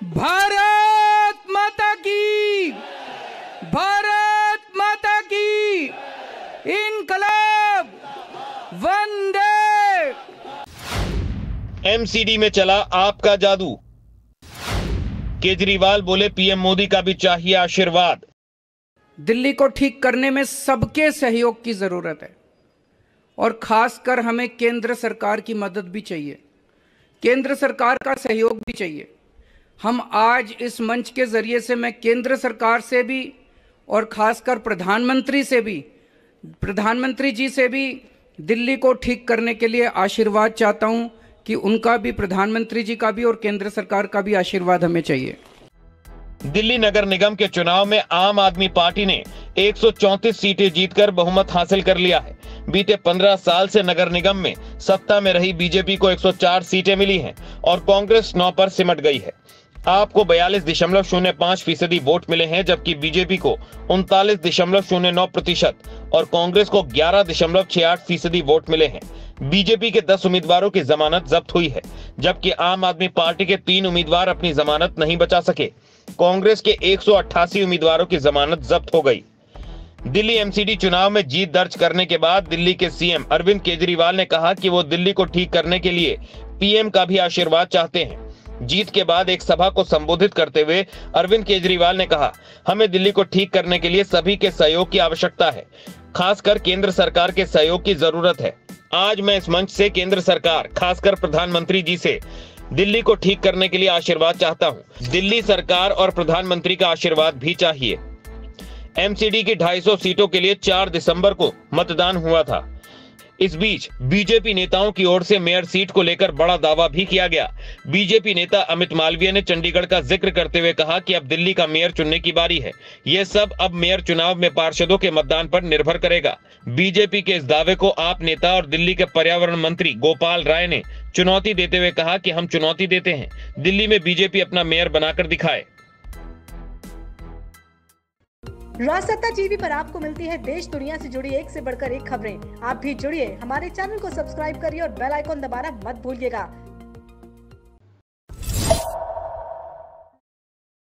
भारत माता की, भारत माता की, इनकलाब, वंदे। एमसीडी में चला आपका जादू। केजरीवाल बोले पीएम मोदी का भी चाहिए आशीर्वाद। दिल्ली को ठीक करने में सबके सहयोग की जरूरत है और खासकर हमें केंद्र सरकार की मदद भी चाहिए, केंद्र सरकार का सहयोग भी चाहिए। हम आज इस मंच के जरिए से मैं केंद्र सरकार से भी और खासकर प्रधानमंत्री जी से भी दिल्ली को ठीक करने के लिए आशीर्वाद चाहता हूं कि उनका भी, प्रधानमंत्री जी का भी और केंद्र सरकार का भी आशीर्वाद हमें चाहिए। दिल्ली नगर निगम के चुनाव में आम आदमी पार्टी ने 134 सीटें जीतकर बहुमत हासिल कर लिया है। बीते 15 साल से नगर निगम में सत्ता में रही बीजेपी को 104 सीटें मिली हैं और कांग्रेस 9 पर सिमट गई है। आपको 42.05% वोट मिले हैं, जबकि बीजेपी को 39.09% और कांग्रेस को 11.68% वोट मिले हैं। बीजेपी के 10 उम्मीदवारों की जमानत जब्त हुई है, जबकि आम आदमी पार्टी के 3 उम्मीदवार अपनी जमानत नहीं बचा सके। कांग्रेस के 188 उम्मीदवारों की जमानत जब्त हो गई। दिल्ली एमसीडी चुनाव में जीत दर्ज करने के बाद दिल्ली के सीएम अरविंद केजरीवाल ने कहा कि वो दिल्ली को ठीक करने के लिए पीएम का भी आशीर्वाद चाहते हैं। जीत के बाद एक सभा को संबोधित करते हुए अरविंद केजरीवाल ने कहा, हमें दिल्ली को ठीक करने के लिए सभी के सहयोग की आवश्यकता है, खासकर केंद्र सरकार के सहयोग की जरूरत है। आज मैं इस मंच से केंद्र सरकार, खासकर प्रधानमंत्री जी से दिल्ली को ठीक करने के लिए आशीर्वाद चाहता हूं। दिल्ली सरकार और प्रधानमंत्री का आशीर्वाद भी चाहिए। एमसीडी की 250 सीटों के लिए 4 दिसंबर को मतदान हुआ था। इस बीच बीजेपी नेताओं की ओर से मेयर सीट को लेकर बड़ा दावा भी किया गया। बीजेपी नेता अमित मालवीय ने चंडीगढ़ का जिक्र करते हुए कहा कि अब दिल्ली का मेयर चुनने की बारी है। यह सब अब मेयर चुनाव में पार्षदों के मतदान पर निर्भर करेगा। बीजेपी के इस दावे को आप नेता और दिल्ली के पर्यावरण मंत्री गोपाल राय ने चुनौती देते हुए कहा कि हम चुनौती देते हैं, दिल्ली में बीजेपी अपना मेयर बनाकर दिखाए। राजसत्ता टीवी पर आपको मिलती है देश दुनिया से जुड़ी एक से बढ़कर एक खबरें। आप भी जुड़िए, हमारे चैनल को सब्सक्राइब करिए और बेल आइकॉन दबाना मत भूलिएगा